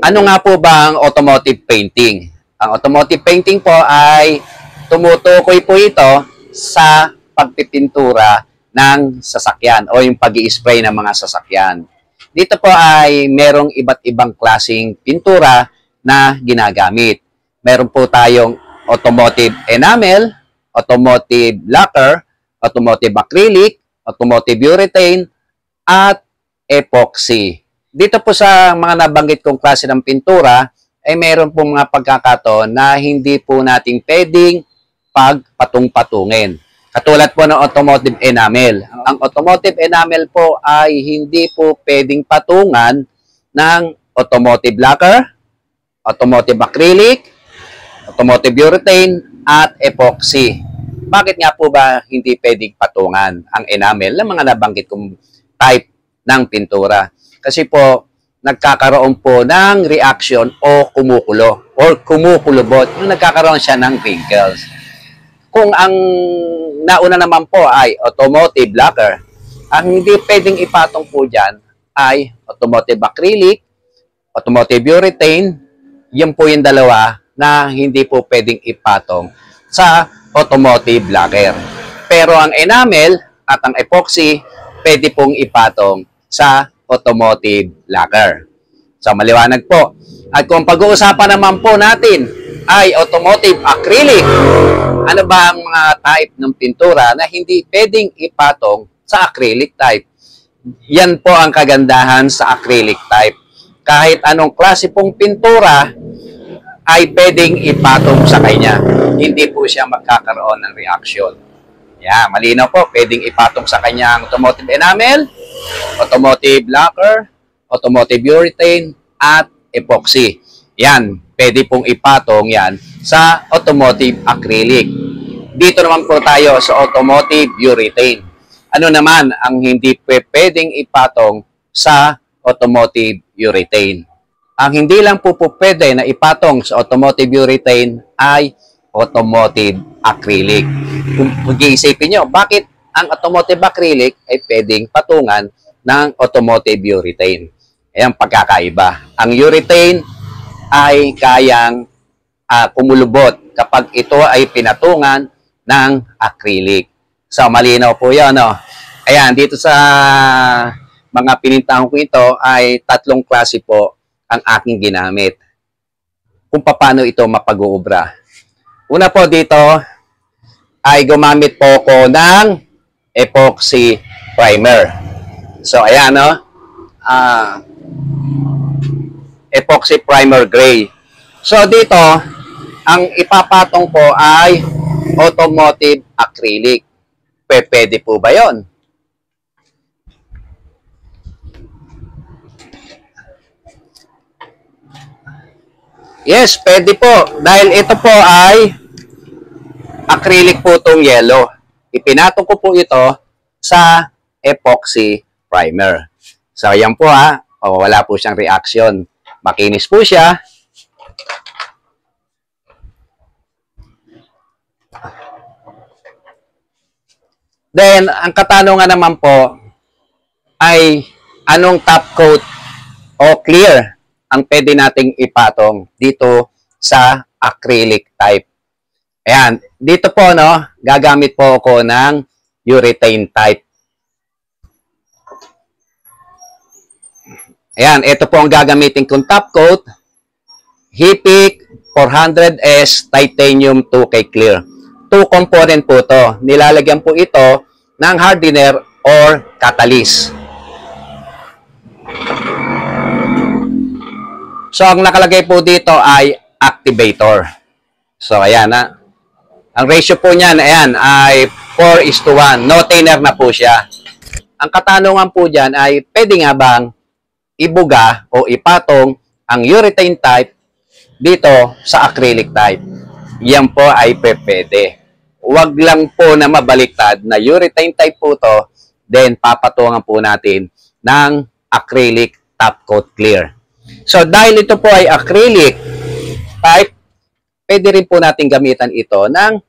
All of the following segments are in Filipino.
Ano nga po ba ang automotive painting? Ang automotive painting po ay tumutukoy po ito sa pagpipintura ng sasakyan o yung pag-i-spray ng mga sasakyan. Dito po ay merong iba't ibang klaseng pintura na ginagamit. Meron po tayong automotive enamel, automotive lacquer, automotive acrylic, automotive urethane, at epoxy. Dito po sa mga nabanggit kong klase ng pintura, ay meron po mga pagkakataon na hindi po natin pwedeng pagpatong-patungin. Katulad po ng automotive enamel. Ang automotive enamel po ay hindi po pwedeng patungan ng automotive lacquer, automotive acrylic, automotive urethane, at epoxy. Bakit nga po ba hindi pwedeng patungan ang enamel ng mga nabanggit kong type ng pintura? Kasi po, nagkakaroon po ng reaction o kumukulo or kumukulubot. Yung nagkakaroon siya ng wrinkles. Kung ang nauna naman po ay automotive lacquer, ang hindi pwedeng ipatong po dyan ay automotive acrylic, automotive urethane, yun po yung dalawa na hindi po pwedeng ipatong sa automotive lacquer. Pero ang enamel at ang epoxy, pwede pong ipatong sa automotive lacquer. So, maliwanag po. At kung pag-uusapan naman po natin ay automotive acrylic, ano ba ang mga type ng pintura na hindi pwedeng ipatong sa acrylic type? Yan po ang kagandahan sa acrylic type. Kahit anong klase pong pintura ay pwedeng ipatong sa kanya. Hindi po siya magkakaroon ng reaction. Yan, malinaw po. Pwedeng ipatong sa kanya ang automotive enamel, automotive lacquer, automotive urethane, at epoxy. Yan, pwede pong ipatong yan sa automotive acrylic. Dito naman po tayo sa automotive urethane. Ano naman ang hindi pwedeng ipatong sa automotive urethane? Ang hindi lang po pwede na ipatong sa automotive urethane ay automotive acrylic. Kung pag-iisipin nyo, bakit ang automotive acrylic ay pwedeng patungan ng automotive urethane? Ayan, pagkakaiba. Ang urethane ay kayang kumulubot kapag ito ay pinatungan ng acrylic. So, malinaw po yun, no? Ayan, dito sa mga pinintahan ko ito ay tatlong klase po ang aking ginamit kung paano ito mapag-uubra. Una po dito ay gumamit po ako ng epoxy primer. So, ayan, no? Epoxy primer gray. So, dito, ang ipapatong po ay automotive acrylic. Pwede po ba yon? Yes, pwede po. Dahil ito po ay acrylic po itong yellow. Ipinatong ko po ito sa epoxy primer. So, yan po ha. O, wala po siyang reaction. Makinis po siya. Then, ang katanungan naman po ay anong top coat o clear ang pwede nating ipatong dito sa acrylic type. Ayan, dito po, no, gagamit po ako ng urethane type. Ayan, ito po ang gagamitin kong top coat. Hipik 400S Titanium 2K Clear. 2 component po to. Nilalagyan po ito ng hardener or catalyst. So, ang nakalagay po dito ay activator. So, ayan na. Ang ratio po niyan, ayan, ay 4:1. No thinner na po siya. Ang katanungan po dyan ay, pwede nga bang ibuga o ipatong ang urethane type dito sa acrylic type? Yan po ay pwede. Huwag lang po na mabaliktad na urethane type po to, then papatungan po natin ng acrylic top coat clear. So, dahil ito po ay acrylic type, pwede rin po natin gamitan ito ng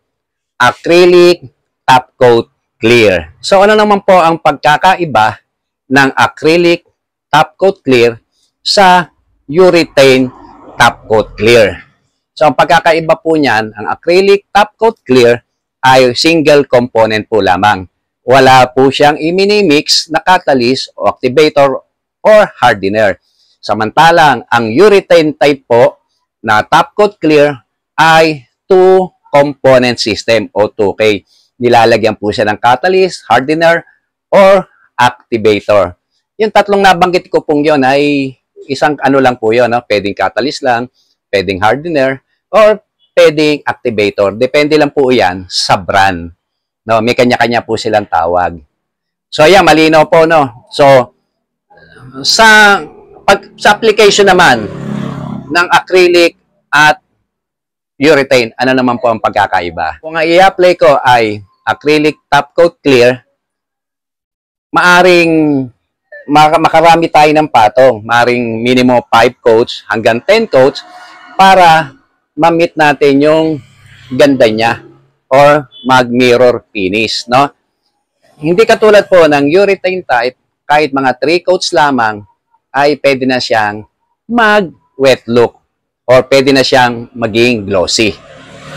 acrylic top coat clear. So, ano naman po ang pagkakaiba ng acrylic top coat clear sa urethane top coat clear. So, ang pagkakaiba po niyan, ang acrylic top coat clear ay single component po lamang. Wala po siyang iminimix na catalyst o activator or hardener. Samantalang, ang urethane type po na top coat clear ay two-component system o 2K. Nilalagyan po siya ng catalyst, hardener, or activator. Yung tatlong nabanggit ko pong yon ay isang ano lang po yun. No? Pwedeng catalyst lang, pwedeng hardener, or pwedeng activator. Depende lang po yan sa brand. No? May kanya-kanya po silang tawag. So, ayan, malinaw po, no? So, sa application naman ng acrylic at urethane, ano naman po ang pagkakaiba? Kung ang i-apply ko ay acrylic top coat clear, maaring makarami tayo ng patong. Maaring minimum 5 coats hanggang 10 coats para ma-meet natin yung ganda niya or mag-mirror finish, no? Hindi katulad po ng urethane type, kahit mga 3 coats lamang ay pwede na siyang mag-wet look or pwede na siyang maging glossy.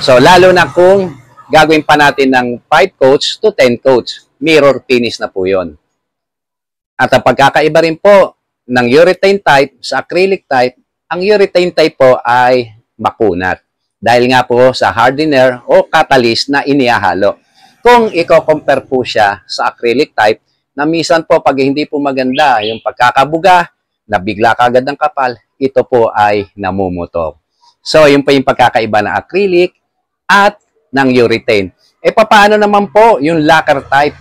So, lalo na kung gagawin pa natin ng 5 coats to 10 coats, mirror finish na po yun. At ang pagkakaiba rin po ng urethane type sa acrylic type, ang urethane type po ay makunat. Dahil nga po sa hardener o catalyst na inihahalo. Kung i-compare po siya sa acrylic type, na minsan po pag hindi po maganda yung pagkakabuga, na bigla kagad ng kapal, ito po ay namumutok. So, yun po yung pagkakaiba ng acrylic at ng urethane. E paano naman po yung lacquer type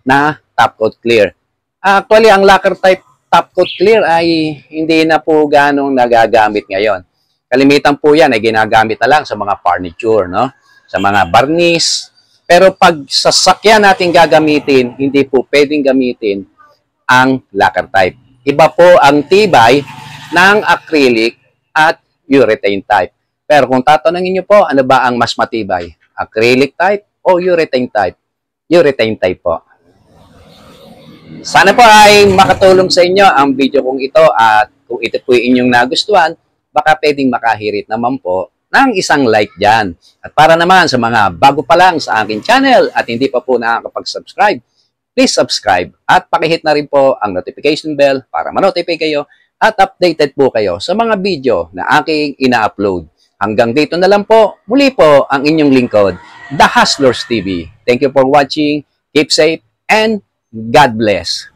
na top coat clear? Actually, ang lacquer type top coat clear ay hindi na po ganong nagagamit ngayon. Kalimitan po yan ay ginagamit na lang sa mga furniture, no? Sa mga barniz. Pero pag sasakyan natin gagamitin, hindi po pwedeng gamitin ang lacquer type. Iba po ang tibay ng acrylic at urethane type. Pero kung tatanungin niyo po, ano ba ang mas matibay? Acrylic type o urethane type? Urethane type po. Sana po ay makatulong sa inyo ang video kong ito at kung ito po yung inyong nagustuhan, baka pwedeng makahirit naman po ng isang like dyan. At para naman sa mga bago pa lang sa aking channel at hindi pa po nakakapag-subscribe, please subscribe at pakihit na rin po ang notification bell para ma-notify kayo at updated po kayo sa mga video na aking ina-upload. Hanggang dito na lang po, muli po ang inyong lingkod, The Hustlers TV. Thank you for watching, keep safe, and God bless.